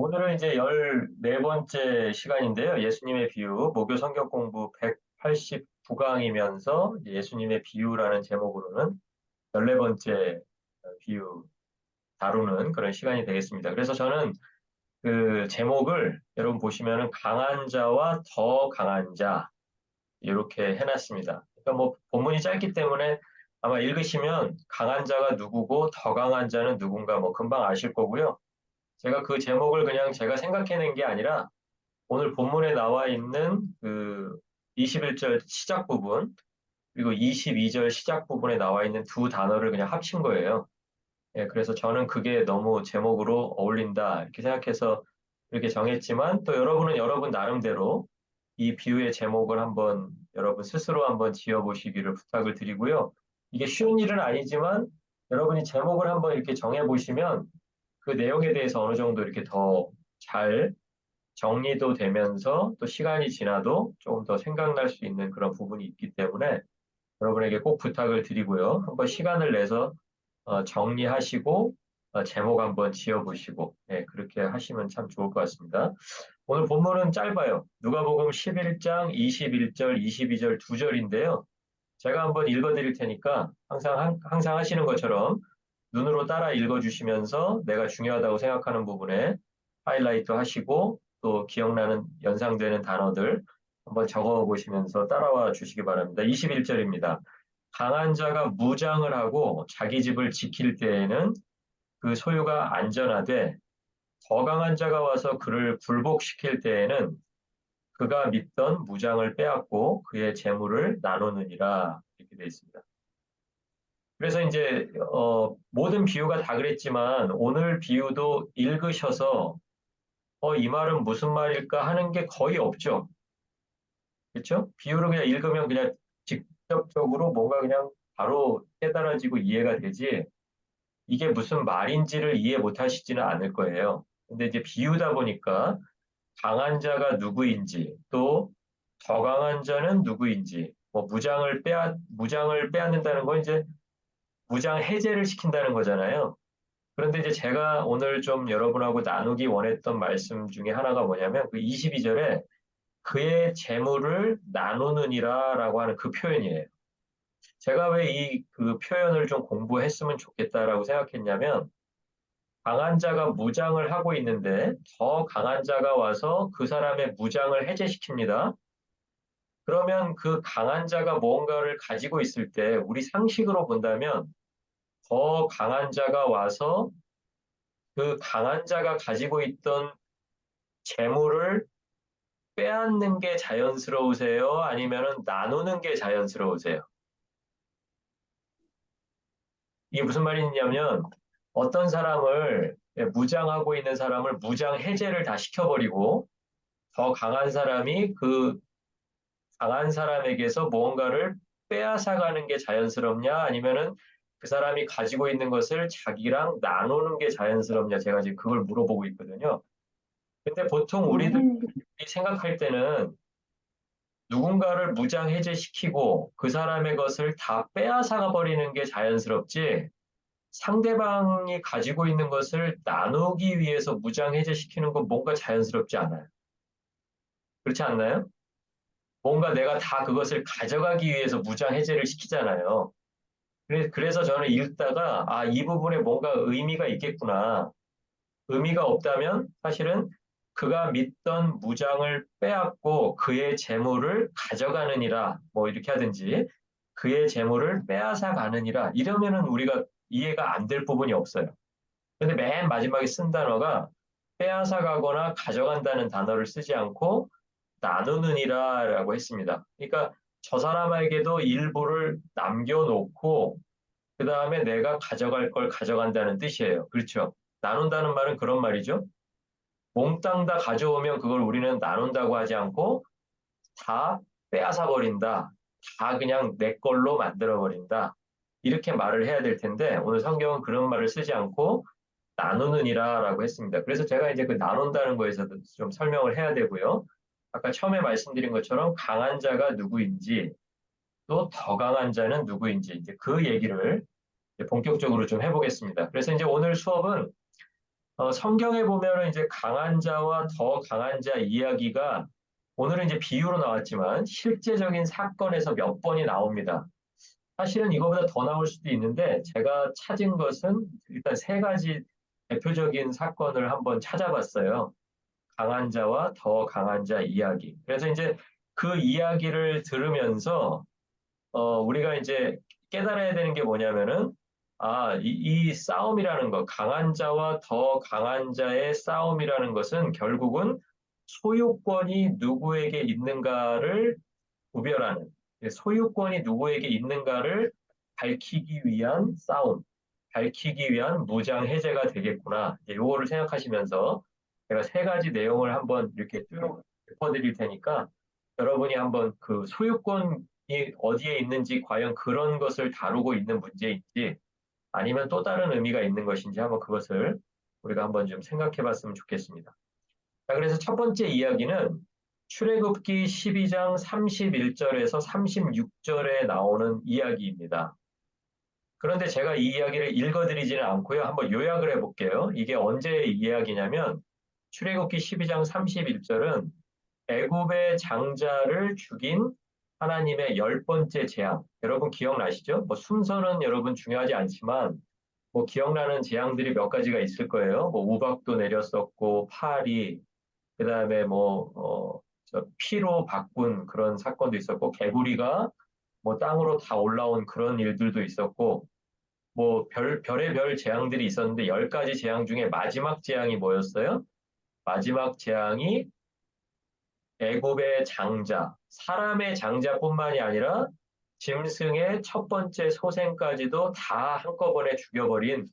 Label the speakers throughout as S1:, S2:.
S1: 오늘은 이제 14번째 시간인데요. 예수님의 비유, 목요 성경 공부 189강이면서 예수님의 비유라는 제목으로는 14번째 비유 다루는 그런 시간이 되겠습니다. 그래서 저는 그 제목을 여러분 보시면은 강한 자와 더 강한 자 이렇게 해놨습니다. 그러니까 뭐 본문이 짧기 때문에 아마 읽으시면 강한 자가 누구고 더 강한 자는 누군가 뭐 금방 아실 거고요. 제가 그 제목을 그냥 제가 생각해낸 게 아니라 오늘 본문에 나와 있는 그 21절 시작 부분 그리고 22절 시작 부분에 나와 있는 두 단어를 그냥 합친 거예요. 예, 그래서 저는 그게 너무 제목으로 어울린다 이렇게 생각해서 이렇게 정했지만 또 여러분은 여러분 나름대로 이 비유의 제목을 한번 여러분 스스로 한번 지어보시기를 부탁을 드리고요. 이게 쉬운 일은 아니지만 여러분이 제목을 한번 이렇게 정해보시면 그 내용에 대해서 어느 정도 이렇게 더 잘 정리도 되면서 또 시간이 지나도 조금 더 생각날 수 있는 그런 부분이 있기 때문에 여러분에게 꼭 부탁을 드리고요. 한번 시간을 내서 정리하시고 제목 한번 지어보시고 네, 그렇게 하시면 참 좋을 것 같습니다. 오늘 본문은 짧아요. 누가복음 11장 21절, 22절 두 절인데요. 제가 한번 읽어드릴 테니까 항상 하시는 것처럼 눈으로 따라 읽어주시면서 내가 중요하다고 생각하는 부분에 하이라이트 하시고 또 기억나는 연상되는 단어들 한번 적어 보시면서 따라와 주시기 바랍니다. 21절입니다. 강한 자가 무장을 하고 자기 집을 지킬 때에는 그 소유가 안전하되 더 강한 자가 와서 그를 굴복시킬 때에는 그가 믿던 무장을 빼앗고 그의 재물을 나누느니라 이렇게 되어 있습니다. 그래서 이제 모든 비유가 다 그랬지만 오늘 비유도 읽으셔서 이 말은 무슨 말일까 하는 게 거의 없죠. 그렇죠? 비유를 그냥 읽으면 그냥 직접적으로 뭔가 그냥 바로 깨달아지고 이해가 되지 이게 무슨 말인지를 이해 못 하시지는 않을 거예요. 근데 이제 비유다 보니까 강한 자가 누구인지 또 더 강한 자는 누구인지 뭐 무장을 빼앗는다는 건 이제 무장 해제를 시킨다는 거잖아요. 그런데 이제 제가 오늘 좀 여러분하고 나누기 원했던 말씀 중에 하나가 뭐냐면 그 22절에 그의 재물을 나누느니라라고 하는 그 표현이에요. 제가 왜 이 그 표현을 좀 공부했으면 좋겠다라고 생각했냐면 강한 자가 무장을 하고 있는데 더 강한 자가 와서 그 사람의 무장을 해제시킵니다. 그러면 그 강한 자가 무언가를 가지고 있을 때 우리 상식으로 본다면 더 강한 자가 와서 그 강한 자가 가지고 있던 재물을 빼앗는 게 자연스러우세요? 아니면은 나누는 게 자연스러우세요? 이게 무슨 말이냐면 어떤 사람을 무장하고 있는 사람을 무장 해제를 다 시켜버리고 더 강한 사람이 그 강한 사람에게서 무언가를 빼앗아가는 게 자연스럽냐? 아니면은 그 사람이 가지고 있는 것을 자기랑 나누는 게 자연스럽냐? 제가 지금 그걸 물어보고 있거든요. 근데 보통 우리들이
S2: 나는,
S1: 생각할 때는 누군가를 무장해제시키고 그 사람의 것을 다 빼앗아가 버리는 게 자연스럽지 상대방이 가지고 있는 것을 나누기 위해서 무장해제시키는 건 뭔가 자연스럽지 않아요. 그렇지 않나요? 뭔가 내가 다 그것을 가져가기 위해서 무장해제를 시키잖아요. 그래서 저는 읽다가 이 부분에 뭔가 의미가 있겠구나. 의미가 없다면 사실은 그가 믿던 무장을 빼앗고 그의 재물을 가져가느니라 뭐 이렇게 하든지 그의 재물을 빼앗아 가느니라 이러면은 우리가 이해가 안 될 부분이 없어요. 근데 맨 마지막에 쓴 단어가 빼앗아 가거나 가져간다는 단어를 쓰지 않고 나누느니라라고 했습니다. 그러니까 저 사람에게도 일부를 남겨놓고 그 다음에 내가 가져갈 걸 가져간다는 뜻이에요. 그렇죠? 나눈다는 말은 그런 말이죠. 몽땅 다 가져오면 그걸 우리는 나눈다고 하지 않고 다 빼앗아 버린다. 다 그냥 내 걸로 만들어 버린다. 이렇게 말을 해야 될 텐데 오늘 성경은 그런 말을 쓰지 않고 나누느니라라고 했습니다. 그래서 제가 이제 그 나눈다는 거에서 좀 설명을 해야 되고요. 아까 처음에 말씀드린 것처럼 강한 자가 누구인지 또 더 강한 자는 누구인지 이제 그 얘기를 이제 본격적으로 좀 해보겠습니다. 그래서 이제 오늘 수업은 성경에 보면은 이제 강한 자와 더 강한 자 이야기가 오늘은 이제 비유로 나왔지만 실제적인 사건에서 몇 번이 나옵니다. 사실은 이거보다 더 나올 수도 있는데 제가 찾은 것은 일단 세 가지 대표적인 사건을 한번 찾아봤어요. 강한 자와 더 강한 자 이야기. 그래서 이제 그 이야기를 들으면서 우리가 이제 깨달아야 되는 게 뭐냐면은 이 싸움이라는 것, 강한 자와 더 강한 자의 싸움이라는 것은 결국은 소유권이 누구에게 있는가를 구별하는, 소유권이 누구에게 있는가를 밝히기 위한 싸움, 밝히기 위한 무장 해제가 되겠구나. 이거를 생각하시면서 제가 세 가지 내용을 한번 이렇게 쭉 짚어드릴 테니까 여러분이 한번 그 소유권이 어디에 있는지 과연 그런 것을 다루고 있는 문제인지 아니면 또 다른 의미가 있는 것인지 한번 그것을 우리가 한번 좀 생각해 봤으면 좋겠습니다. 자, 그래서 첫 번째 이야기는 출애굽기 12장 31절에서 36절에 나오는 이야기입니다. 그런데 제가 이 이야기를 읽어드리지는 않고요. 한번 요약을 해볼게요. 이게 언제의 이야기냐면 출애굽기 12장 31절은 애굽의 장자를 죽인 하나님의 열 번째 재앙. 여러분 기억나시죠? 뭐 순서는 여러분 중요하지 않지만 뭐 기억나는 재앙들이 몇 가지가 있을 거예요. 뭐 우박도 내렸었고 파리, 그다음에 저 피로 바꾼 그런 사건도 있었고 개구리가 뭐 땅으로 다 올라온 그런 일들도 있었고 뭐 별의 별 재앙들이 있었는데 열 가지 재앙 중에 마지막 재앙이 뭐였어요? 마지막 재앙이 애굽의 장자, 사람의 장자뿐만이 아니라 짐승의 첫 번째 소생까지도 다 한꺼번에 죽여버린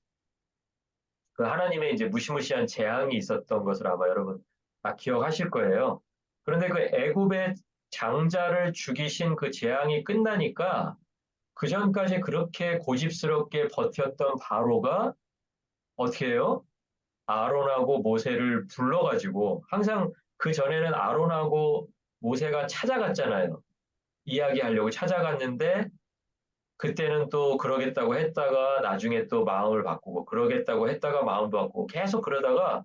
S1: 그 하나님의 이제 무시무시한 재앙이 있었던 것을 아마 여러분 다 기억하실 거예요. 그런데 그 애굽의 장자를 죽이신 그 재앙이 끝나니까 그 전까지 그렇게 고집스럽게 버텼던 바로가 어떻게 해요? 아론하고 모세를 불러가지고 항상 그 전에는 아론하고 모세가 찾아갔잖아요. 이야기하려고 찾아갔는데 그때는 또 그러겠다고 했다가 나중에 또 마음을 바꾸고 그러겠다고 했다가 마음도 바꾸고 계속 그러다가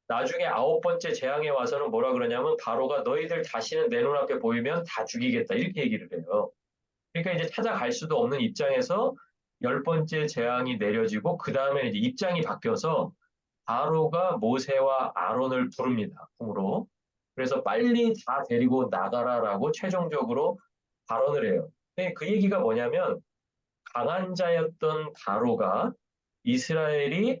S1: 나중에 아홉 번째 재앙에 와서는 뭐라 그러냐면 바로가 너희들 다시는 내 눈앞에 보이면 다 죽이겠다 이렇게 얘기를 해요. 그러니까 이제 찾아갈 수도 없는 입장에서 열 번째 재앙이 내려지고 그 다음에 이제 입장이 바뀌어서 바로가 모세와 아론을 부릅니다. 궁으로. 그래서 빨리 다 데리고 나가라라고 최종적으로 발언을 해요. 근데 그 얘기가 뭐냐면 강한 자였던 바로가 이스라엘이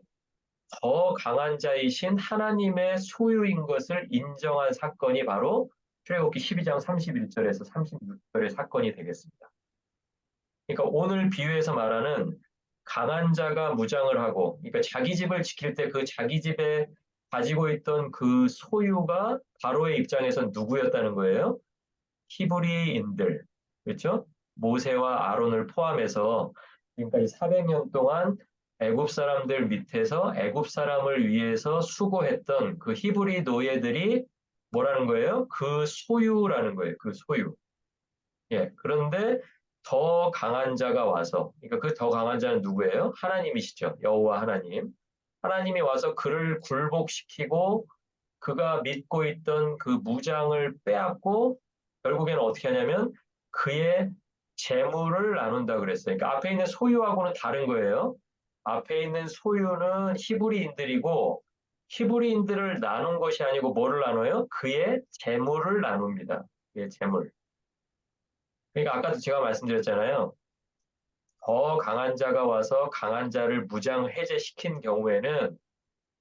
S1: 더 강한 자이신 하나님의 소유인 것을 인정한 사건이 바로 출애굽기 12장 31절에서 36절의 사건이 되겠습니다. 그러니까 오늘 비유에서 말하는 강한 자가 무장을 하고, 그러니까 자기 집을 지킬 때 그 자기 집에 가지고 있던 그 소유가 바로의 입장에선 누구였다는 거예요? 히브리인들, 그렇죠? 모세와 아론을 포함해서 지금까지 400년 동안 애굽 사람들 밑에서 애굽 사람을 위해서 수고했던 그 히브리 노예들이 뭐라는 거예요? 그 소유라는 거예요. 그 소유. 예. 그런데 더 강한 자가 와서, 그러니까 그 더 강한 자는 누구예요? 하나님이시죠. 여호와 하나님. 하나님이 와서 그를 굴복시키고 그가 믿고 있던 그 무장을 빼앗고 결국에는 어떻게 하냐면 그의 재물을 나눈다 그랬어요. 그러니까 앞에 있는 소유하고는 다른 거예요. 앞에 있는 소유는 히브리인들이고 히브리인들을 나눈 것이 아니고 뭐를 나눠요? 그의 재물을 나눕니다. 그의 재물. 그러니까 아까도 제가 말씀드렸잖아요. 더 강한 자가 와서 강한 자를 무장 해제시킨 경우에는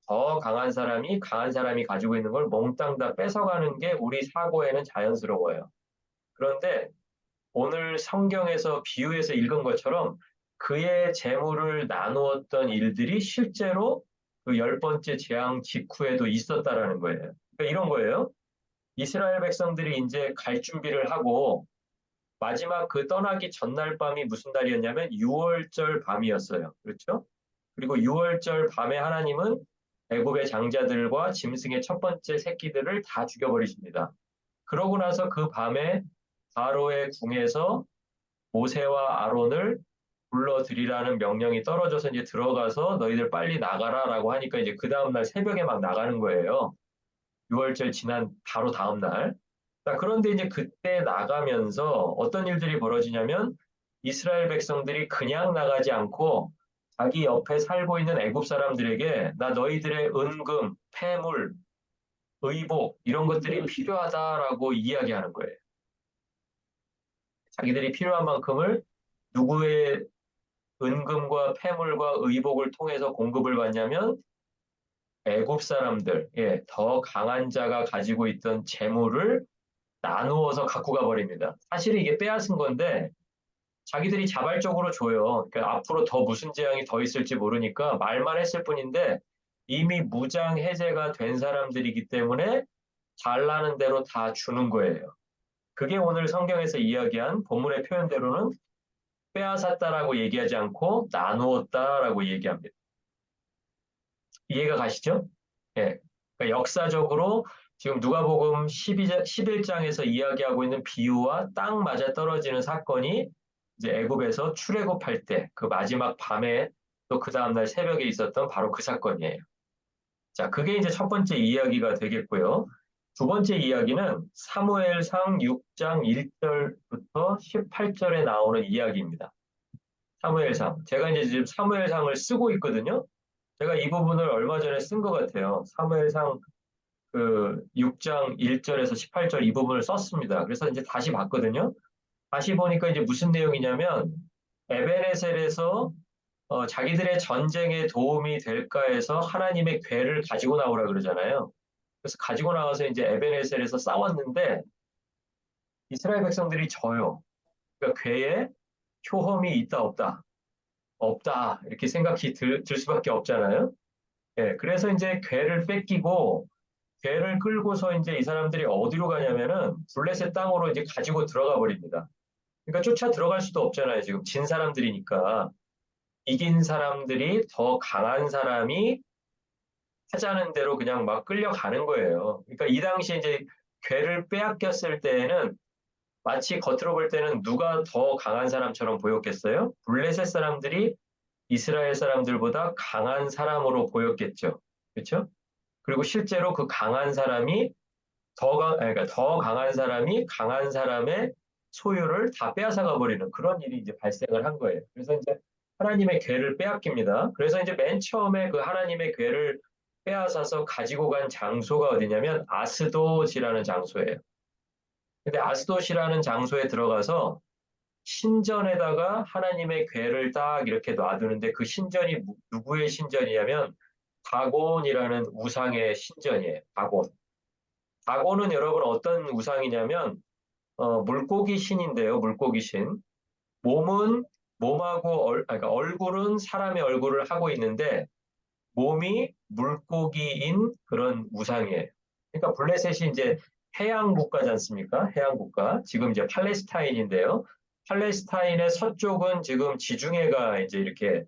S1: 더 강한 사람이 가지고 있는 걸 몽땅 다 뺏어가는 게 우리 사고에는 자연스러워요. 그런데 오늘 성경에서 비유해서 읽은 것처럼 그의 재물을 나누었던 일들이 실제로 그 열 번째 재앙 직후에도 있었다라는 거예요. 그러니까 이런 거예요. 이스라엘 백성들이 이제 갈 준비를 하고 마지막 그 떠나기 전날 밤이 무슨 달이었냐면 6월절 밤이었어요. 그렇죠? 그리고 6월절 밤에 하나님은 애굽의 장자들과 짐승의 첫 번째 새끼들을 다 죽여버리십니다. 그러고 나서 그 밤에 바로의 궁에서 모세와 아론을 불러들이라는 명령이 떨어져서 이제 들어가서 너희들 빨리 나가라라고 하니까 이제 그 다음날 새벽에 막 나가는 거예요. 6월절 지난 바로 다음날. 자, 그런데 이제 그때 나가면서 어떤 일들이 벌어지냐면 이스라엘 백성들이 그냥 나가지 않고 자기 옆에 살고 있는 애굽 사람들에게 나 너희들의 은금, 폐물, 의복 이런 것들이 필요하다라고 이야기하는 거예요. 자기들이 필요한 만큼을 누구의 은금과 폐물과 의복을 통해서 공급을 받냐면 애굽 사람들, 예, 더 강한 자가 가지고 있던 재물을 나누어서 갖고 가버립니다. 사실 이게 빼앗은 건데 자기들이 자발적으로 줘요. 그러니까 앞으로 더 무슨 재앙이 더 있을지 모르니까 말만 했을 뿐인데 이미 무장 해제가 된 사람들이기 때문에 잘나는 대로 다 주는 거예요. 그게 오늘 성경에서 이야기한 본문의 표현대로는 빼앗았다라고 얘기하지 않고 나누었다라고 얘기합니다. 이해가 가시죠? 예. 그러니까 역사적으로 지금 누가복음 11장에서 이야기하고 있는 비유와 딱 맞아 떨어지는 사건이 이제 애굽에서 출애굽할 때 그 마지막 밤에 또 그 다음날 새벽에 있었던 바로 그 사건이에요. 자, 그게 이제 첫 번째 이야기가 되겠고요. 두 번째 이야기는 사무엘상 6장 1절부터 18절에 나오는 이야기입니다. 사무엘상. 제가 이제 지금 사무엘상을 쓰고 있거든요. 제가 이 부분을 얼마 전에 쓴 것 같아요. 사무엘상 그 6장 1절에서 18절 이 부분을 썼습니다. 그래서 이제 다시 봤거든요. 다시 보니까 이제 무슨 내용이냐면 에베네셀에서 자기들의 전쟁에 도움이 될까 해서 하나님의 궤를 가지고 나오라 그러잖아요. 그래서 가지고 나와서 이제 에베네셀에서 싸웠는데 이스라엘 백성들이 져요. 그러니까 궤에 효험이 있다 없다. 없다 이렇게 생각이 들 수밖에 없잖아요. 예, 그래서 이제 궤를 뺏기고 궤를 끌고서 이제 이 사람들이 어디로 가냐면은 블레셋 땅으로 이제 가지고 들어가 버립니다. 그러니까 쫓아 들어갈 수도 없잖아요. 지금 진 사람들이니까 이긴 사람들이 더 강한 사람이 하자는 대로 그냥 막 끌려가는 거예요. 그러니까 이 당시에 이제 궤를 빼앗겼을 때에는 마치 겉으로 볼 때는 누가 더 강한 사람처럼 보였겠어요? 블레셋 사람들이 이스라엘 사람들보다 강한 사람으로 보였겠죠. 그렇죠? 그리고 실제로 그 강한 사람이 그러니까 더 강한 사람이 강한 사람의 소유를 다 빼앗아가 버리는 그런 일이 이제 발생을 한 거예요. 그래서 이제 하나님의 궤를 빼앗깁니다. 그래서 이제 맨 처음에 그 하나님의 궤를 빼앗아서 가지고 간 장소가 어디냐면 아스돗이라는 장소예요. 근데 아스돗이라는 장소에 들어가서 신전에다가 하나님의 궤를 딱 이렇게 놔두는데 그 신전이 누구의 신전이냐면 다곤이라는 우상의 신전이에요. 다곤. 다곤은 여러분 어떤 우상이냐면 물고기 신인데요. 물고기 신. 몸은 몸하고 그러니까 얼굴은 사람의 얼굴을 하고 있는데 몸이 물고기인 그런 우상이에요. 그러니까 블레셋이 이제 해양 국가지 않습니까? 해양 국가. 지금 이제 팔레스타인인데요. 팔레스타인의 서쪽은 지금 지중해가 이제 이렇게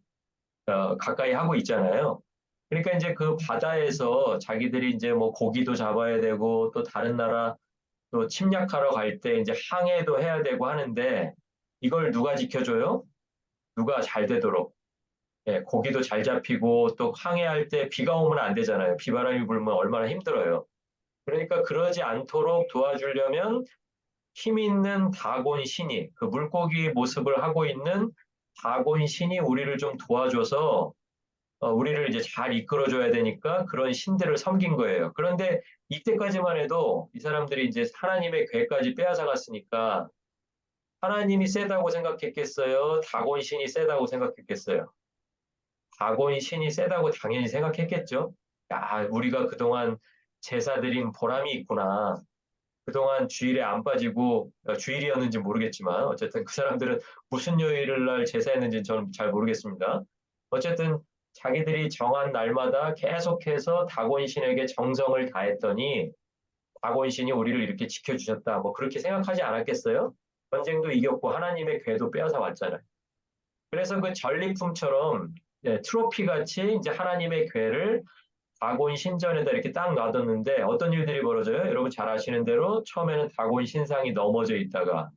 S1: 가까이 하고 있잖아요. 그러니까 이제 그 바다에서 자기들이 이제 뭐 고기도 잡아야 되고 또 다른 나라 또 침략하러 갈 때 이제 항해도 해야 되고 하는데 이걸 누가 지켜줘요? 누가 잘 되도록. 예, 고기도 잘 잡히고 또 항해할 때 비가 오면 안 되잖아요. 비바람이 불면 얼마나 힘들어요. 그러니까 그러지 않도록 도와주려면 힘 있는 다곤 신이 그 물고기 모습을 하고 있는 다곤 신이 우리를 좀 도와줘서 우리를 이제 잘 이끌어줘야 되니까 그런 신들을 섬긴 거예요. 그런데 이때까지만 해도 이 사람들이 이제 하나님의 궤까지 빼앗아 갔으니까 하나님이 세다고 생각했겠어요? 다곤 신이 세다고 생각했겠어요? 다곤 신이 세다고 당연히 생각했겠죠? 야, 우리가 그동안 제사 드린 보람이 있구나. 그동안 주일에 안 빠지고 주일이었는지 모르겠지만 어쨌든 그 사람들은 무슨 요일을 날 제사했는지 저는 잘 모르겠습니다. 어쨌든 자기들이 정한 날마다 계속해서 다곤신에게 정성을 다했더니 다곤신이 우리를 이렇게 지켜주셨다. 뭐 그렇게 생각하지 않았겠어요? 전쟁도 이겼고 하나님의 궤도 빼앗아 왔잖아요. 그래서 그 전리품처럼 트로피 같이 이제 하나님의 궤를 다곤 신전에다 이렇게 딱 놔뒀는데 어떤 일들이 벌어져요? 여러분 잘 아시는 대로 처음에는 다곤 신상이 넘어져 있다가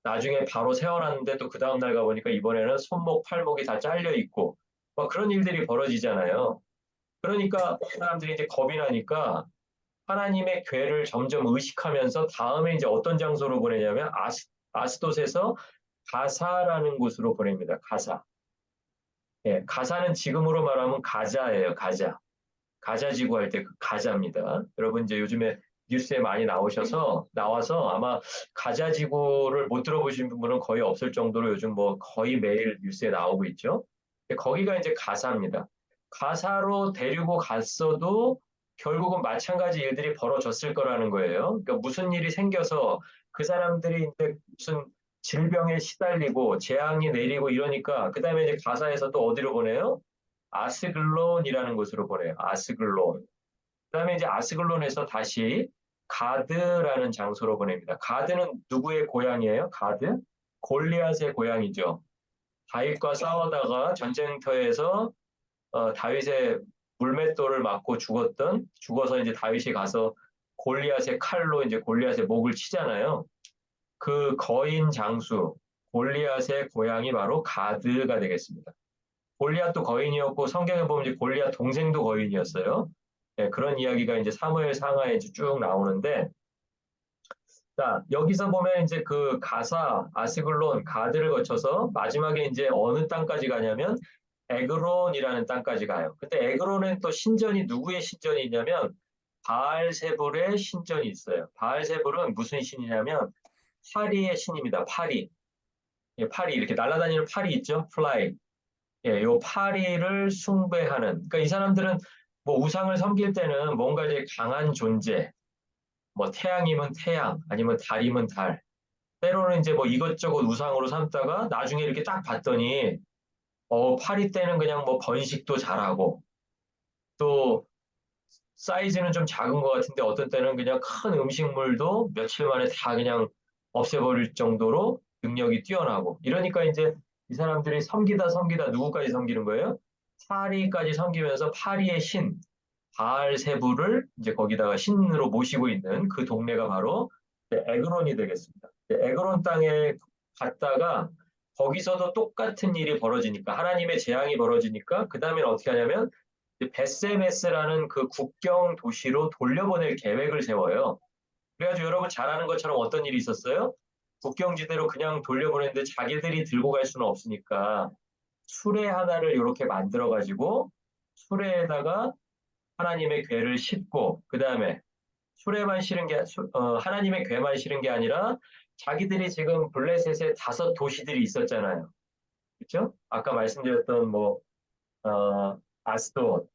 S1: 나중에 바로 세워놨는데 또 그 다음날 가보니까 이번에는 손목, 팔목이 다 잘려 있고, 막 그런 일들이 벌어지잖아요. 그러니까 사람들이 이제 겁이 나니까 하나님의 괴를 점점 의식하면서 다음에 이제 어떤 장소로 보내냐면 아스돗에서 가사라는 곳으로 보냅니다. 가사. 예, 가사는 지금으로 말하면 가자예요. 가자. 가자 지구 할 때 그 가자입니다. 여러분 이제 요즘에 뉴스에 많이 나와서 아마 가자 지구를 못 들어보신 분은 거의 없을 정도로 요즘 뭐 거의 매일 뉴스에 나오고 있죠. 거기가 이제 가사입니다. 가사로 데리고 갔어도 결국은 마찬가지 일들이 벌어졌을 거라는 거예요. 그러니까 무슨 일이 생겨서 그 사람들이 이제 무슨 질병에 시달리고 재앙이 내리고 이러니까 그다음에 이제 가사에서 또 어디로 보내요? 아스글론이라는 곳으로 보내요. 아스글론. 그다음에 이제 아스글론에서 다시 가드라는 장소로 보냅니다. 가드는 누구의 고향이에요? 가드? 골리앗의 고향이죠. 다윗과 싸우다가 전쟁터에서 다윗의 물맷돌을 맞고 죽어서 이제 다윗이 가서 골리앗의 칼로 이제 골리앗의 목을 치잖아요. 그 거인 장수 골리앗의 고향이 바로 가드가 되겠습니다. 골리앗도 거인이었고 성경에 보면 이제 골리앗 동생도 거인이었어요. 네, 그런 이야기가 이제 사무엘 상하에 이제 쭉 나오는데, 자, 여기서 보면 이제 그 가사, 아스글론, 가드를 거쳐서 마지막에 이제 어느 땅까지 가냐면 에그론이라는 땅까지 가요. 근데 에그론은 또 신전이 누구의 신전이 있냐면 바알세불의 신전이 있어요. 바알세불은 무슨 신이냐면 파리의 신입니다. 파리. 예, 파리 이렇게 날아다니는 파리 있죠? 플라이. 예, 요 파리를 숭배하는. 그러니까 이 사람들은 뭐 우상을 섬길 때는 뭔가 이제 강한 존재, 뭐 태양이면 태양, 아니면 달이면 달. 때로는 이제 뭐 이것저것 우상으로 삼다가 나중에 이렇게 딱 봤더니 파리 때는 그냥 뭐 번식도 잘하고 또 사이즈는 좀 작은 것 같은데 어떤 때는 그냥 큰 음식물도 며칠 만에 다 그냥 없애버릴 정도로 능력이 뛰어나고 이러니까 이제 이 사람들이 섬기다 누구까지 섬기는 거예요? 파리까지 섬기면서 파리의 신 바알세부를 이제 거기다가 신으로 모시고 있는 그 동네가 바로 에그론이 되겠습니다. 에그론 땅에 갔다가 거기서도 똑같은 일이 벌어지니까 하나님의 재앙이 벌어지니까 그 다음에는 어떻게 하냐면 베세메스라는 그 국경 도시로 돌려보낼 계획을 세워요. 그래가지고 여러분 잘 아는 것처럼 어떤 일이 있었어요? 국경지대로 그냥 돌려보냈는데 자기들이 들고 갈 수는 없으니까 수레 하나를 이렇게 만들어가지고 수레에다가 하나님의 괴를 싣고 그 다음에 수레만 실은 게 하나님의 괴만 실은 게 아니라 자기들이 지금 블레셋에 5도시들이 있었잖아요. 그렇죠? 아까 말씀드렸던 뭐 아스돗,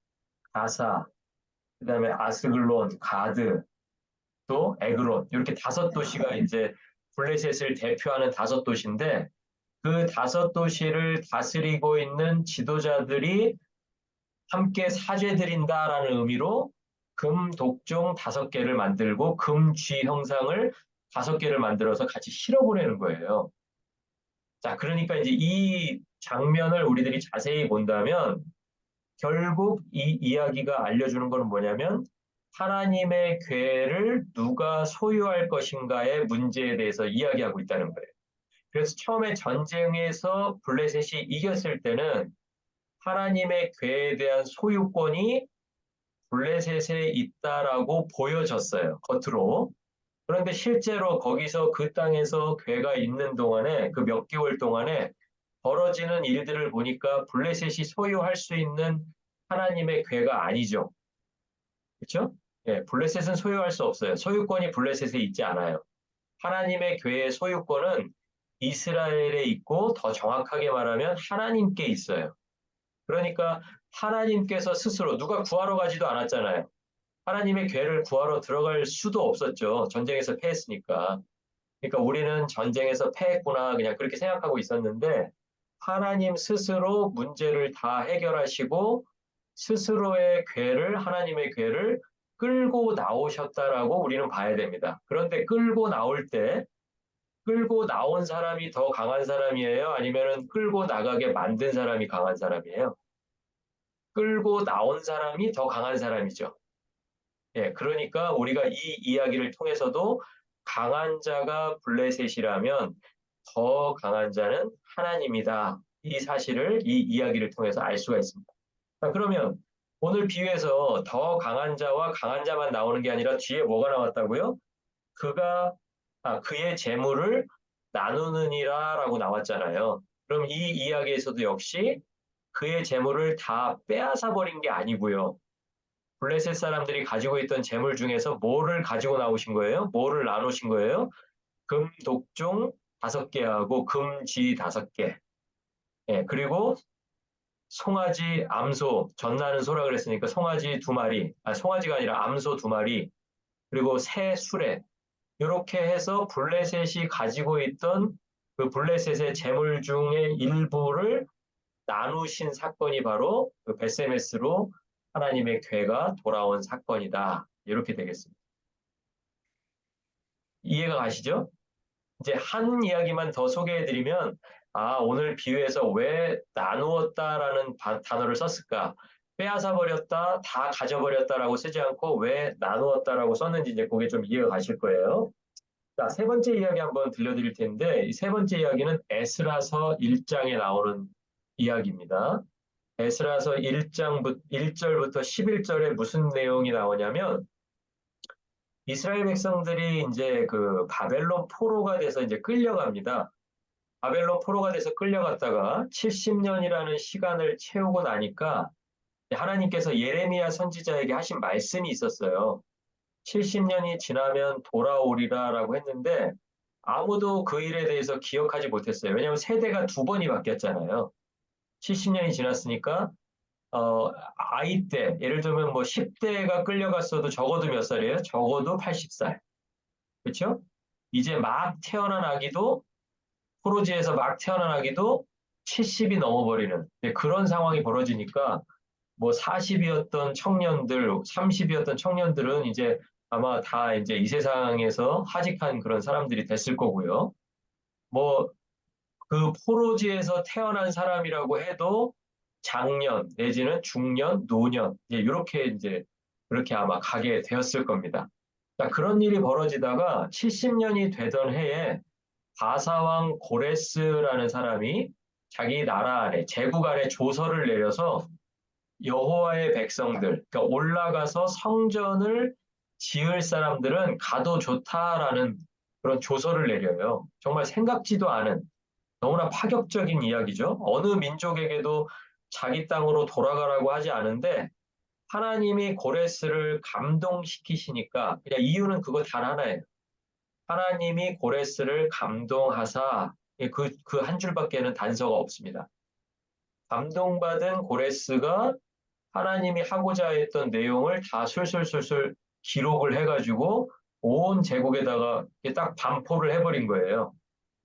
S1: 가사, 그다음에 아스글론, 가드, 또 에그론 이렇게 5도시가 이제 블레셋을 대표하는 5도시인데 그 5도시를 다스리고 있는 지도자들이 함께 사죄 드린다라는 의미로 금, 독종 5개를 만들고 금, 쥐 형상을 5개를 만들어서 같이 실어보내는 거예요. 자, 그러니까 이제 이 장면을 우리들이 자세히 본다면 결국 이 이야기가 알려주는 것은 뭐냐면 하나님의 괴를 누가 소유할 것인가의 문제에 대해서 이야기하고 있다는 거예요. 그래서 처음에 전쟁에서 블레셋이 이겼을 때는 하나님의 괴에 대한 소유권이 블레셋에 있다라고 보여졌어요. 겉으로. 그런데 실제로 거기서 그 땅에서 괴가 있는 동안에 그 몇 개월 동안에 벌어지는 일들을 보니까 블레셋이 소유할 수 있는 하나님의 괴가 아니죠. 그렇죠? 예, 블레셋은 소유할 수 없어요. 소유권이 블레셋에 있지 않아요. 하나님의 괴의 소유권은 이스라엘에 있고 더 정확하게 말하면 하나님께 있어요. 그러니까 하나님께서 스스로 누가 구하러 가지도 않았잖아요. 하나님의 괴를 구하러 들어갈 수도 없었죠. 전쟁에서 패했으니까. 그러니까 우리는 전쟁에서 패했구나 그냥 그렇게 생각하고 있었는데 하나님 스스로 문제를 다 해결하시고 스스로의 괴를 하나님의 괴를 끌고 나오셨다라고 우리는 봐야 됩니다. 그런데 끌고 나온 사람이 더 강한 사람이에요? 아니면은 끌고 나가게 만든 사람이 강한 사람이에요? 끌고 나온 사람이 더 강한 사람이죠. 예, 그러니까 우리가 이 이야기를 통해서도 강한 자가 블레셋이라면 더 강한 자는 하나님이다. 이 사실을 이 이야기를 통해서 알 수가 있습니다. 자, 그러면 오늘 비유에서 더 강한 자와 강한 자만 나오는 게 아니라 뒤에 뭐가 나왔다고요? 그의 재물을 나누느니라라고 나왔잖아요. 그럼 이 이야기에서도 역시 그의 재물을 다 빼앗아 버린 게 아니고요. 블레셋 사람들이 가지고 있던 재물 중에서 뭐를 가지고 나오신 거예요? 뭐를 나누신 거예요? 금, 독종 5개하고 금지 5개. 예, 그리고 송아지, 암소, 전나는 소라 그랬으니까 송아지 2마리, 송아지가 아니라 암소 2마리, 그리고 새 수레, 이렇게 해서 블레셋이 가지고 있던 그 블레셋의 재물 중의 일부를 나누신 사건이 바로 그 베세메스로 하나님의 괴가 돌아온 사건이다. 이렇게 되겠습니다. 이해가 가시죠? 이제 한 이야기만 더 소개해드리면, 오늘 비유에서 왜 나누었다라는 단어를 썼을까? 빼앗아 버렸다, 다 가져버렸다라고 쓰지 않고 왜 나누었다라고 썼는지 이제 그게 좀 이해가 가실 거예요. 자, 세 번째 이야기 한번 들려드릴 텐데, 이 세 번째 이야기는 에스라서 1장에 나오는 이야기입니다. 에스라서 1절부터 11절에 무슨 내용이 나오냐면, 이스라엘 백성들이 이제 그 바벨론 포로가 돼서 이제 끌려갑니다. 바벨론 포로가 돼서 끌려갔다가 70년이라는 시간을 채우고 나니까 하나님께서 예레미야 선지자에게 하신 말씀이 있었어요. 70년이 지나면 돌아오리라라고 했는데 아무도 그 일에 대해서 기억하지 못했어요. 왜냐하면 세대가 2번이 바뀌었잖아요. 70년이 지났으니까 아이 때, 예를 들면 뭐 10대가 끌려갔어도 적어도 몇 살이에요? 적어도 80살. 그렇죠? 이제 막 태어난 아기도 포로지에서 막 태어난 아기도 70이 넘어버리는 그런 상황이 벌어지니까 뭐 40이었던 청년들, 30이었던 청년들은 이제 아마 다 이제 이 세상에서 하직한 그런 사람들이 됐을 거고요. 뭐 그 포로지에서 태어난 사람이라고 해도 장년 내지는 중년, 노년 이제 그렇게 아마 가게 되었을 겁니다. 자, 그런 일이 벌어지다가 70년이 되던 해에 바사왕 고레스라는 사람이 자기 나라 안에 제국 안에 조서를 내려서 여호와의 백성들, 그러니까 올라가서 성전을 지을 사람들은 가도 좋다라는 그런 조서를 내려요. 정말 생각지도 않은 너무나 파격적인 이야기죠. 어느 민족에게도 자기 땅으로 돌아가라고 하지 않은데 하나님이 고레스를 감동시키시니까 그냥 이유는 그거 단 하나예요. 하나님이 고레스를 감동하사 그 한 줄밖에는 단서가 없습니다. 감동받은 고레스가 하나님이 하고자 했던 내용을 다 술술술술 기록을 해가지고 온 제국에다가 딱 반포를 해버린 거예요.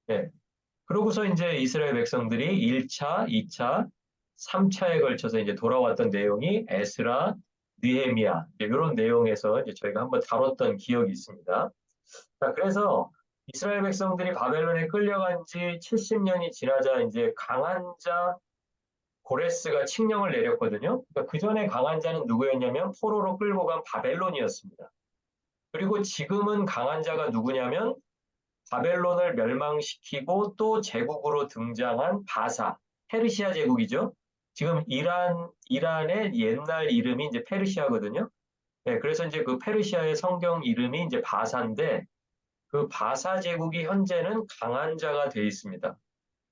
S1: 네. 그러고서 이제 이스라엘 백성들이 1차, 2차, 3차에 걸쳐서 이제 돌아왔던 내용이 에스라, 느헤미야 이런 내용에서 이제 저희가 한번 다뤘던 기억이 있습니다. 자, 그래서 이스라엘 백성들이 바벨론에 끌려간 지 70년이 지나자 이제 강한 자 고레스가 칙령을 내렸거든요. 그러니까 그 전에 강한 자는 누구였냐면 포로로 끌고 간 바벨론이었습니다. 그리고 지금은 강한 자가 누구냐면 바벨론을 멸망시키고 또 제국으로 등장한 바사, 페르시아 제국이죠. 지금 이란의 옛날 이름이 이제 페르시아거든요. 네, 그래서 이제 그 페르시아의 성경 이름이 이제 바사인데 그 바사 제국이 현재는 강한 자가 돼 있습니다.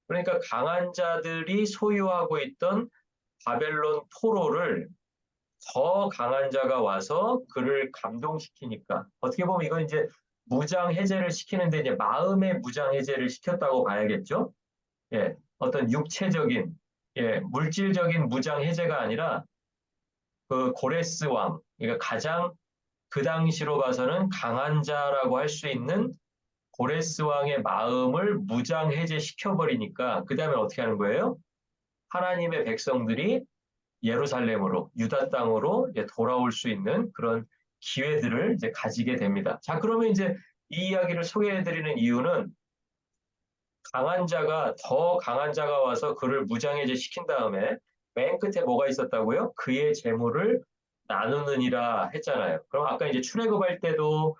S1: 그러니까 강한 자들이 소유하고 있던 바벨론 포로를 더 강한 자가 와서 그를 감동시키니까 어떻게 보면 이건 이제 무장 해제를 시키는데 이제 마음의 무장 해제를 시켰다고 봐야겠죠. 예, 어떤 육체적인 물질적인 무장 해제가 아니라 그 고레스 왕, 그러니까 가장 그 당시로 봐서는 강한 자라고 할 수 있는 고레스 왕의 마음을 무장 해제시켜 버리니까 그 다음에 어떻게 하는 거예요? 하나님의 백성들이 예루살렘으로 유다 땅으로 이제 돌아올 수 있는 그런 기회들을 이제 가지게 됩니다. 자, 그러면 이제 이 이야기를 소개해드리는 이유는 강한 자가 더 강한 자가 와서 그를 무장해제 시킨 다음에 맨 끝에 뭐가 있었다고요? 그의 재물을 나누느니라 했잖아요. 그럼 아까 이제 출애굽할 때도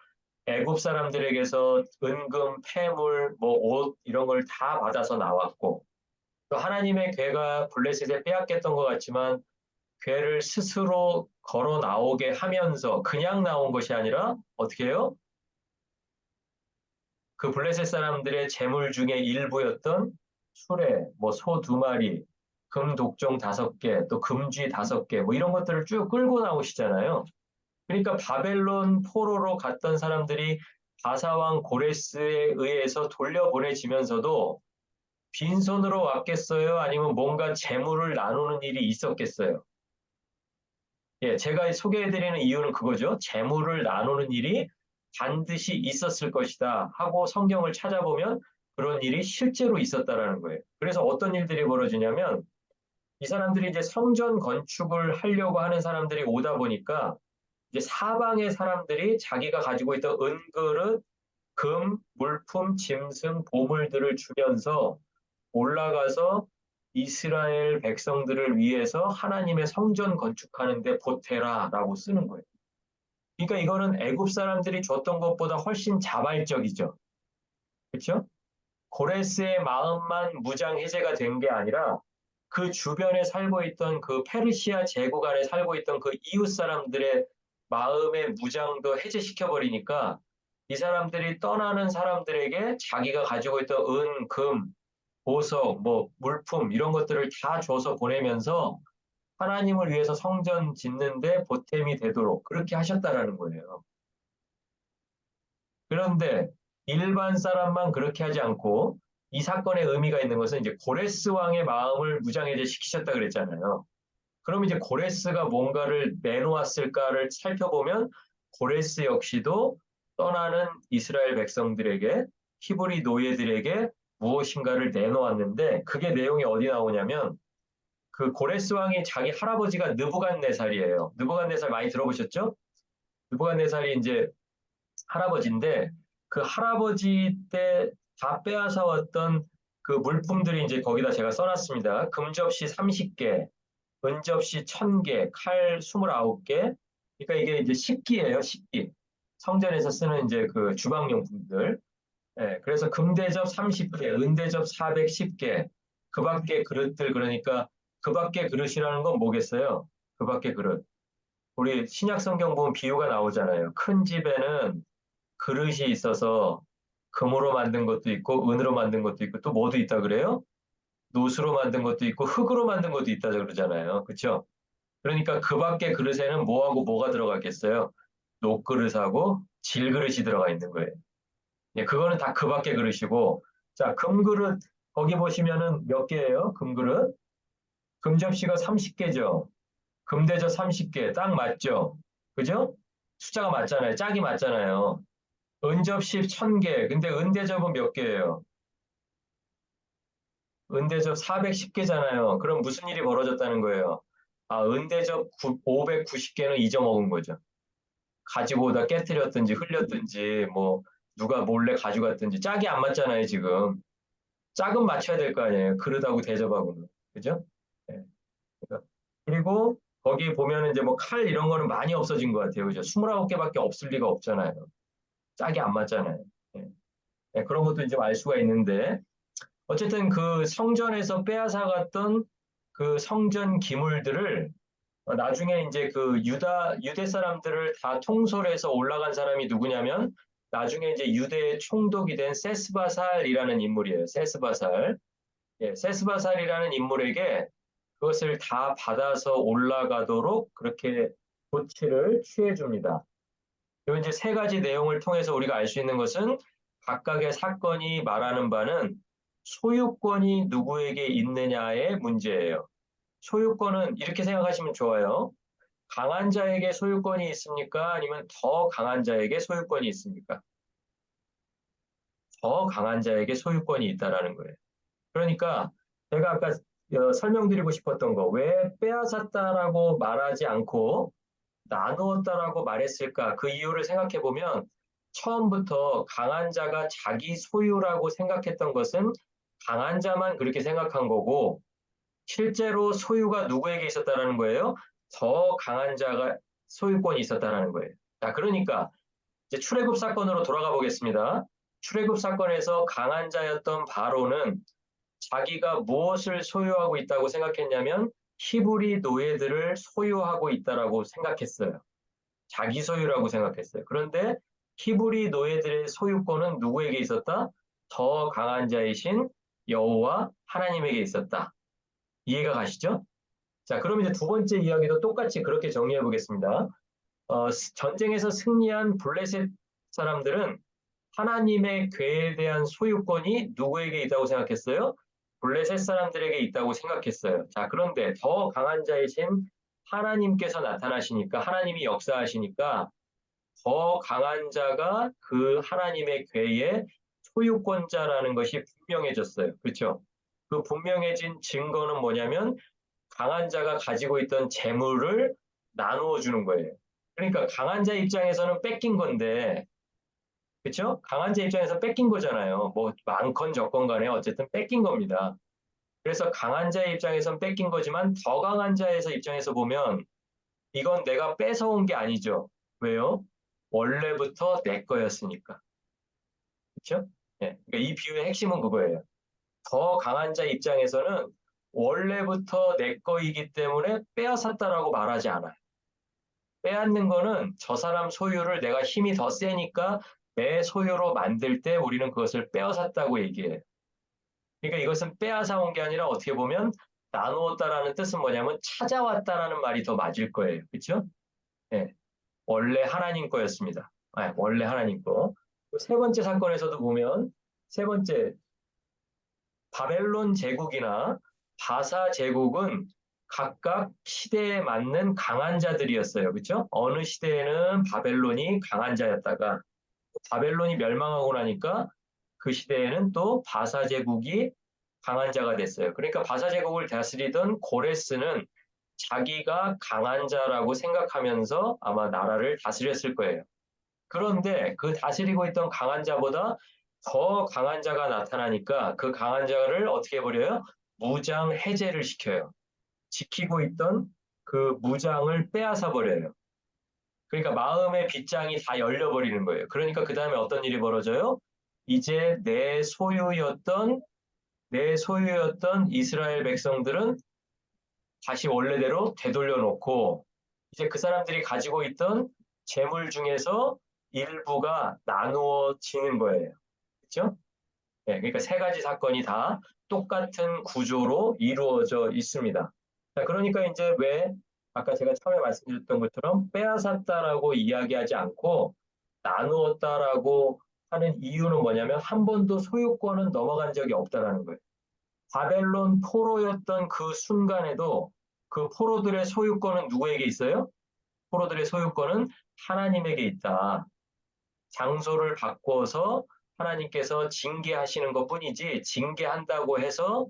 S1: 애굽 사람들에게서 은금, 폐물, 뭐 옷 이런 걸 다 받아서 나왔고 또 하나님의 괴가 블레셋에 빼앗겼던 것 같지만 괴를 스스로 걸어 나오게 하면서 그냥 나온 것이 아니라 어떻게 해요? 그 블레셋 사람들의 재물 중에 일부였던 수레, 뭐 소 두 마리, 금 독종 다섯 개, 또 금쥐 다섯 개, 뭐 이런 것들을 쭉 끌고 나오시잖아요. 그러니까 바벨론 포로로 갔던 사람들이 바사왕 고레스에 의해서 돌려보내지면서도 빈손으로 왔겠어요? 아니면 뭔가 재물을 나누는 일이 있었겠어요? 예, 제가 소개해드리는 이유는 그거죠. 재물을 나누는 일이 반드시 있었을 것이다 하고 성경을 찾아보면 그런 일이 실제로 있었다라는 거예요. 그래서 어떤 일들이 벌어지냐면 이 사람들이 이제 성전 건축을 하려고 하는 사람들이 오다 보니까 이제 사방의 사람들이 자기가 가지고 있던 은그릇, 금, 물품, 짐승, 보물들을 주면서 올라가서 이스라엘 백성들을 위해서 하나님의 성전 건축하는데 보태라라고 쓰는 거예요. 그러니까 이거는 애굽 사람들이 줬던 것보다 훨씬 자발적이죠. 그렇죠? 고레스의 마음만 무장 해제가 된 게 아니라 그 주변에 살고 있던 그 페르시아 제국 안에 살고 있던 그 이웃 사람들의 마음의 무장도 해제시켜 버리니까 이 사람들이 떠나는 사람들에게 자기가 가지고 있던 은, 금, 보석, 뭐 물품 이런 것들을 다 줘서 보내면서 하나님을 위해서 성전 짓는데 보탬이 되도록 그렇게 하셨다라는 거예요. 그런데 일반 사람만 그렇게 하지 않고 이 사건의 의미가 있는 것은 이제 고레스 왕의 마음을 무장해제 시키셨다 그랬잖아요. 그럼 이제 고레스가 뭔가를 내놓았을까를 살펴보면 고레스 역시도 떠나는 이스라엘 백성들에게 히브리 노예들에게 무엇인가를 내놓았는데 그게 내용이 어디 나오냐면 그 고레스 왕이 자기 할아버지가 느부갓네살이에요. 느부갓네살 많이 들어보셨죠? 느부갓네살이 이제 할아버지인데 그 할아버지 때 다 빼앗아 왔던 그 물품들이 이제 거기다 제가 써놨습니다. 금접시 30개, 은접시 1000개, 칼 29개. 그러니까 이게 이제 식기예요, 식기. 성전에서 쓰는 이제 그 주방용품들. 예, 그래서 금대접 30개, 은대접 410개, 그 밖에 그릇들 그러니까 그 밖에 그릇이라는 건 뭐겠어요? 그 밖에 그릇. 우리 신약 성경 보면 비유가 나오잖아요. 큰 집에는 그릇이 있어서 금으로 만든 것도 있고 은으로 만든 것도 있고 또 뭐도 있다 그래요? 노수로 만든 것도 있고 흙으로 만든 것도 있다 그러잖아요. 그렇죠? 그러니까 그 밖에 그릇에는 뭐하고 뭐가 들어갔겠어요? 녹그릇하고 질그릇이 들어가 있는 거예요. 예, 그거는 다 그 밖에 그릇이고 자, 금그릇 거기 보시면은 몇 개예요? 금그릇? 금접시가 30개죠. 금대접 30개. 딱 맞죠? 그죠? 숫자가 맞잖아요. 짝이 맞잖아요. 은접시 1000개. 근데 은대접은 몇 개예요? 은대접 410개잖아요. 그럼 무슨 일이 벌어졌다는 거예요? 아, 은대접 590개는 잊어먹은 거죠. 가지고 오다 깨뜨렸든지 흘렸든지 뭐 누가 몰래 가져갔든지 짝이 안 맞잖아요, 지금. 짝은 맞춰야 될 거 아니에요. 그릇하고 대접하고는. 그죠? 네. 그러니까 그리고 거기 보면은 이제 뭐 칼 이런 거는 많이 없어진 것 같아요. 그죠? 29개밖에 없을 리가 없잖아요. 짝이 안 맞잖아요. 네. 네, 그런 것도 이제 알 수가 있는데 어쨌든 그 성전에서 빼앗아갔던 그 성전 기물들을 나중에 이제 그 유대 사람들을 다 통솔해서 올라간 사람이 누구냐면 나중에 이제 유대의 총독이 된 세스바살이라는 인물이에요. 세스바살. 예, 세스바살이라는 인물에게 그것을 다 받아서 올라가도록 그렇게 조치를 취해 줍니다. 이 이제 세 가지 내용을 통해서 우리가 알 수 있는 것은 각각의 사건이 말하는 바는 소유권이 누구에게 있느냐의 문제예요. 소유권은 이렇게 생각하시면 좋아요. 강한 자에게 소유권이 있습니까? 아니면 더 강한 자에게 소유권이 있습니까? 더 강한 자에게 소유권이 있다라는 거예요. 그러니까 제가 아까 설명드리고 싶었던 거, 왜 빼앗았다라고 말하지 않고 나누었다라고 말했을까? 그 이유를 생각해 보면 처음부터 강한 자가 자기 소유라고 생각했던 것은 강한 자만 그렇게 생각한 거고 실제로 소유가 누구에게 있었다라는 거예요? 더 강한 자가 소유권이 있었다라는 거예요. 자, 그러니까 이제 출애굽 사건으로 돌아가 보겠습니다. 출애굽 사건에서 강한 자였던 바로는 자기가 무엇을 소유하고 있다고 생각했냐면 히브리 노예들을 소유하고 있다라고 생각했어요. 자기 소유라고 생각했어요. 그런데 히브리 노예들의 소유권은 누구에게 있었다? 더 강한 자이신 여호와 하나님에게 있었다. 이해가 가시죠? 자, 그럼 이제 두 번째 이야기도 똑같이 그렇게 정리해 보겠습니다. 전쟁에서 승리한 블레셋 사람들은 하나님의 궤에 대한 소유권이 누구에게 있다고 생각했어요? 블레셋 사람들에게 있다고 생각했어요. 자, 그런데 더 강한 자이신 하나님께서 나타나시니까, 하나님이 역사하시니까 더 강한 자가 그 하나님의 궤의 소유권자라는 것이 분명해졌어요. 그렇죠? 그 분명해진 증거는 뭐냐면 강한 자가 가지고 있던 재물을 나누어 주는 거예요. 그러니까 강한 자 입장에서는 뺏긴 건데, 그렇죠? 강한 자 입장에서 뺏긴 거잖아요. 뭐 많건 적건 간에 어쨌든 뺏긴 겁니다. 그래서 강한 자의 입장에선 뺏긴 거지만 더 강한 자에서 입장에서 보면 이건 내가 뺏어온 게 아니죠. 왜요? 원래부터 내 거였으니까. 그렇죠? 네. 그러니까 이 비유의 핵심은 그거예요. 더 강한 자 입장에서는 원래부터 내 거이기 때문에 빼앗았다라고 말하지 않아요. 빼앗는 거는 저 사람 소유를 내가 힘이 더 세니까 내 소유로 만들 때 우리는 그것을 빼앗았다고 얘기해요. 그러니까 이것은 빼앗아 온 게 아니라 어떻게 보면 나누었다라는 뜻은 뭐냐면 찾아왔다라는 말이 더 맞을 거예요. 그렇죠? 네. 원래 하나님 거였습니다. 네, 원래 하나님 거. 세 번째 사건에서도 보면 세 번째 바벨론 제국이나 바사 제국은 각각 시대에 맞는 강한 자들이었어요. 그렇죠? 어느 시대에는 바벨론이 강한 자였다가 바벨론이 멸망하고 나니까 그 시대에는 또 바사 제국이 강한 자가 됐어요. 그러니까 바사 제국을 다스리던 고레스는 자기가 강한 자라고 생각하면서 아마 나라를 다스렸을 거예요. 그런데 그 다스리고 있던 강한 자보다 더 강한 자가 나타나니까 그 강한 자를 어떻게 해버려요? 무장 해제를 시켜요. 지키고 있던 그 무장을 빼앗아 버려요. 그러니까 마음의 빗장이 다 열려버리는 거예요. 그러니까 그 다음에 어떤 일이 벌어져요? 이제 내 소유였던 이스라엘 백성들은 다시 원래대로 되돌려 놓고 이제 그 사람들이 가지고 있던 재물 중에서 일부가 나누어지는 거예요. 그렇죠? 네, 그러니까 세 가지 사건이 다 똑같은 구조로 이루어져 있습니다. 자, 그러니까 이제 왜 아까 제가 처음에 말씀드렸던 것처럼 빼앗았다라고 이야기하지 않고 나누었다라고 하는 이유는 뭐냐면 한 번도 소유권은 넘어간 적이 없다라는 거예요. 바벨론 포로였던 그 순간에도 그 포로들의 소유권은 누구에게 있어요? 포로들의 소유권은 하나님에게 있다. 장소를 바꿔서 하나님께서 징계하시는 것 뿐이지 징계한다고 해서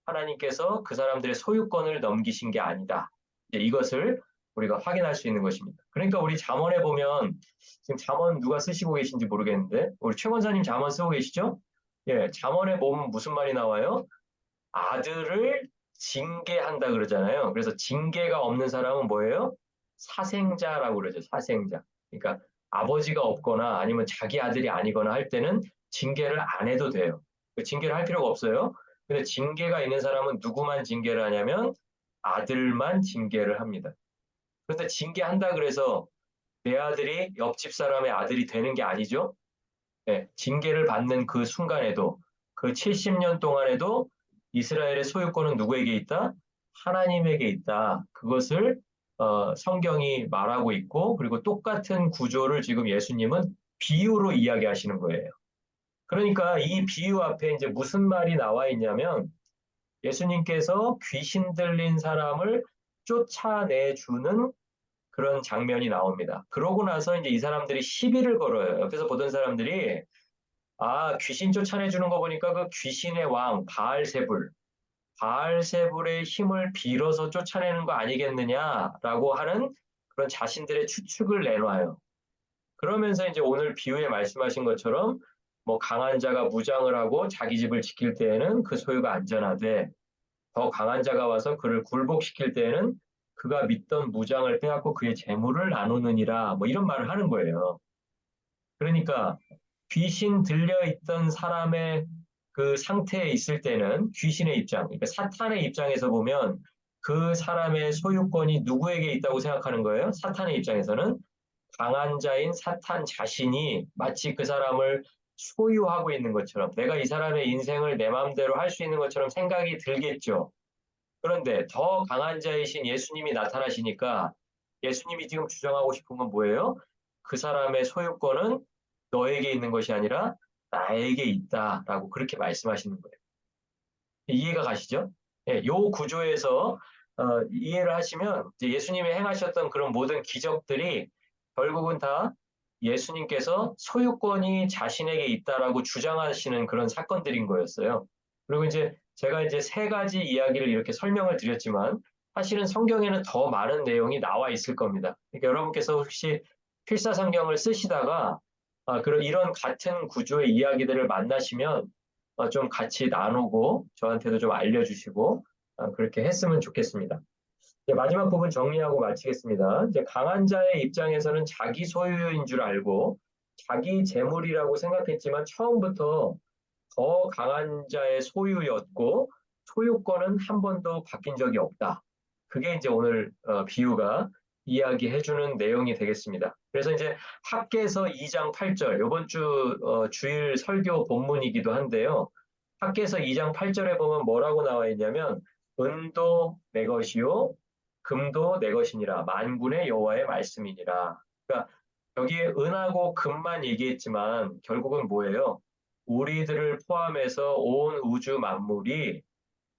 S1: 하나님께서 그 사람들의 소유권을 넘기신 게 아니다. 이것을 우리가 확인할 수 있는 것입니다. 그러니까 우리 잠언에 보면 지금 잠언 누가 쓰시고 계신지 모르겠는데 우리 최 권사님 잠언 쓰고 계시죠? 예, 잠언에 보면 무슨 말이 나와요? 아들을 징계한다 그러잖아요. 그래서 징계가 없는 사람은 뭐예요? 사생자라고 그러죠. 사생자. 그러니까 아버지가 없거나 아니면 자기 아들이 아니거나 할 때는 징계를 안 해도 돼요. 그 징계를 할 필요가 없어요. 근데 징계가 있는 사람은 누구만 징계를 하냐면 아들만 징계를 합니다. 그런데 징계한다 그래서 내 아들이 옆집 사람의 아들이 되는 게 아니죠. 네, 징계를 받는 그 순간에도 그 70년 동안에도 이스라엘의 소유권은 누구에게 있다? 하나님에게 있다. 그것을 성경이 말하고 있고 그리고 똑같은 구조를 지금 예수님은 비유로 이야기하시는 거예요. 그러니까 이 비유 앞에 이제 무슨 말이 나와 있냐면 예수님께서 귀신 들린 사람을 쫓아내주는 그런 장면이 나옵니다. 그러고 나서 이제 이 사람들이 시비를 걸어요. 옆에서 보던 사람들이 귀신 쫓아내주는 거 보니까 그 귀신의 왕, 바알세불의 힘을 빌어서 쫓아내는 거 아니겠느냐라고 하는 그런 자신들의 추측을 내놔요. 그러면서 이제 오늘 비유에 말씀하신 것처럼 뭐 강한 자가 무장을 하고 자기 집을 지킬 때에는 그 소유가 안전하되 더 강한 자가 와서 그를 굴복시킬 때에는 그가 믿던 무장을 빼앗고 그의 재물을 나누느니라 뭐 이런 말을 하는 거예요. 그러니까 귀신 들려 있던 사람의 그 상태에 있을 때는 귀신의 입장, 그러니까 사탄의 입장에서 보면 그 사람의 소유권이 누구에게 있다고 생각하는 거예요? 사탄의 입장에서는 강한 자인 사탄 자신이 마치 그 사람을 소유하고 있는 것처럼 내가 이 사람의 인생을 내 마음대로 할 수 있는 것처럼 생각이 들겠죠. 그런데 더 강한 자이신 예수님이 나타나시니까 예수님이 지금 주장하고 싶은 건 뭐예요? 그 사람의 소유권은 너에게 있는 것이 아니라 나에게 있다라고 그렇게 말씀하시는 거예요. 이해가 가시죠? 예, 요 구조에서 이해를 하시면 이제 예수님이 행하셨던 그런 모든 기적들이 결국은 다 예수님께서 소유권이 자신에게 있다라고 주장하시는 그런 사건들인 거였어요. 그리고 이제 제가 이제 세 가지 이야기를 이렇게 설명을 드렸지만 사실은 성경에는 더 많은 내용이 나와 있을 겁니다. 그러니까 여러분께서 혹시 필사성경을 쓰시다가 그런 이런 같은 구조의 이야기들을 만나시면 좀 같이 나누고 저한테도 좀 알려주시고 그렇게 했으면 좋겠습니다. 이제 마지막 부분 정리하고 마치겠습니다. 이제 강한 자의 입장에서는 자기 소유인 줄 알고 자기 재물이라고 생각했지만 처음부터 더 강한 자의 소유였고 소유권은 한 번도 바뀐 적이 없다. 그게 이제 오늘 비유가 이야기해주는 내용이 되겠습니다. 그래서 이제 학개서 2장 8절 이번 주 주일 설교 본문이기도 한데요. 학개서 2장 8절에 보면 뭐라고 나와 있냐면 은도 내 것이요 금도 내 것이니라 만군의 여호와의 말씀이니라. 그러니까 여기에 은하고 금만 얘기했지만 결국은 뭐예요? 우리들을 포함해서 온 우주 만물이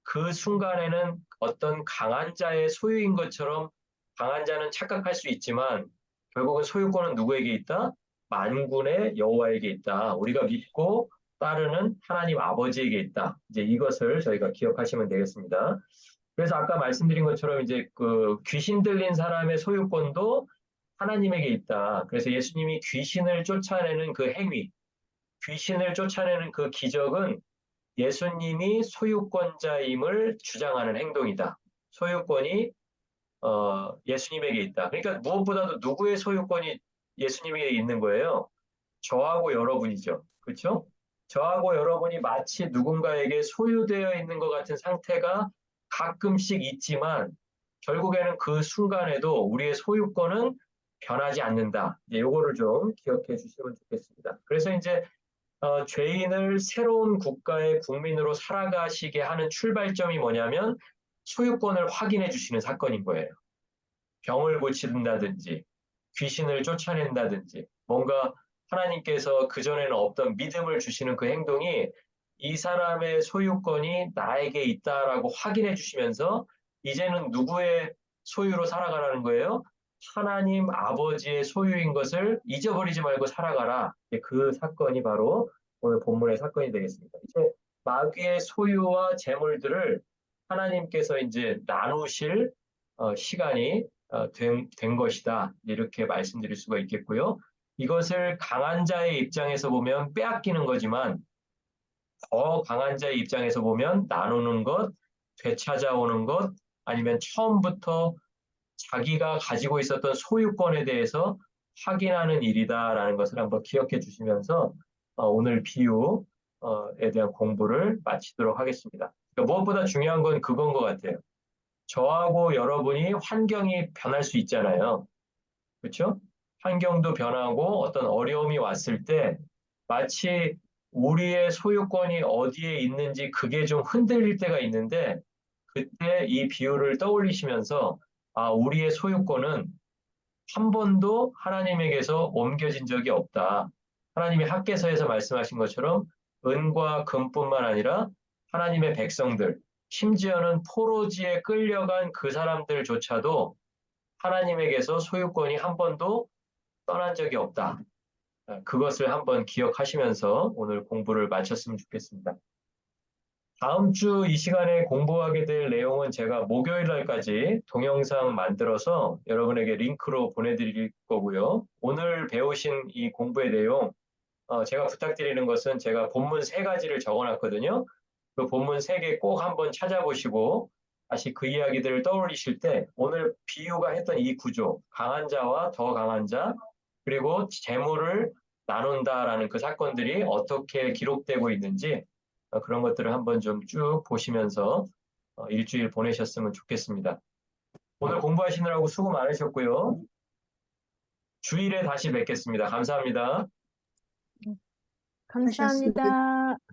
S1: 그 순간에는 어떤 강한 자의 소유인 것처럼 강한 자는 착각할 수 있지만 결국은 소유권은 누구에게 있다? 만군의 여호와에게 있다. 우리가 믿고 따르는 하나님 아버지에게 있다. 이제 이것을 저희가 기억하시면 되겠습니다. 그래서 아까 말씀드린 것처럼 이제 그 귀신 들린 사람의 소유권도 하나님에게 있다. 그래서 예수님이 귀신을 쫓아내는 그 행위, 귀신을 쫓아내는 그 기적은 예수님이 소유권자임을 주장하는 행동이다. 소유권이 예수님에게 있다. 그러니까 무엇보다도 누구의 소유권이 예수님에게 있는 거예요? 저하고 여러분이죠. 그렇죠? 저하고 여러분이 마치 누군가에게 소유되어 있는 것 같은 상태가 가끔씩 있지만 결국에는 그 순간에도 우리의 소유권은 변하지 않는다. 이거를 좀 기억해 주시면 좋겠습니다. 그래서 이제 죄인을 새로운 국가의 국민으로 살아가시게 하는 출발점이 뭐냐면 소유권을 확인해 주시는 사건인 거예요. 병을 고친다든지 귀신을 쫓아낸다든지 뭔가 하나님께서 그전에는 없던 믿음을 주시는 그 행동이 이 사람의 소유권이 나에게 있다라고 확인해 주시면서 이제는 누구의 소유로 살아가라는 거예요? 하나님 아버지의 소유인 것을 잊어버리지 말고 살아가라. 그 사건이 바로 오늘 본문의 사건이 되겠습니다. 이제 마귀의 소유와 재물들을 하나님께서 이제 나누실 시간이 된 것이다. 이렇게 말씀드릴 수가 있겠고요. 이것을 강한 자의 입장에서 보면 빼앗기는 거지만 더 강한 자의 입장에서 보면 나누는 것, 되찾아오는 것, 아니면 처음부터 자기가 가지고 있었던 소유권에 대해서 확인하는 일이다라는 것을 한번 기억해 주시면서 오늘 비유에 대한 공부를 마치도록 하겠습니다. 그러니까 무엇보다 중요한 건 그건 것 같아요. 저하고 여러분이 환경이 변할 수 있잖아요. 그렇죠? 환경도 변하고 어떤 어려움이 왔을 때 마치 우리의 소유권이 어디에 있는지 그게 좀 흔들릴 때가 있는데 그때 이 비유를 떠올리시면서 우리의 소유권은 한 번도 하나님에게서 옮겨진 적이 없다. 하나님이 학개서에서 말씀하신 것처럼 은과 금뿐만 아니라 하나님의 백성들, 심지어는 포로지에 끌려간 그 사람들조차도 하나님에게서 소유권이 한 번도 떠난 적이 없다. 그것을 한번 기억하시면서 오늘 공부를 마쳤으면 좋겠습니다. 다음 주 이 시간에 공부하게 될 내용은 제가 목요일 날까지 동영상 만들어서 여러분에게 링크로 보내드릴 거고요. 오늘 배우신 이 공부의 내용, 제가 부탁드리는 것은 제가 본문 세 가지를 적어놨거든요. 그 본문 세 개 꼭 한번 찾아보시고 다시 그 이야기들을 떠올리실 때 오늘 비유가 했던 이 구조, 강한 자와 더 강한 자, 그리고 재물을 나눈다라는 그 사건들이 어떻게 기록되고 있는지 그런 것들을 한번 좀 쭉 보시면서 일주일 보내셨으면 좋겠습니다. 오늘 공부하시느라고 수고 많으셨고요. 주일에 다시 뵙겠습니다. 감사합니다.
S2: 감사합니다.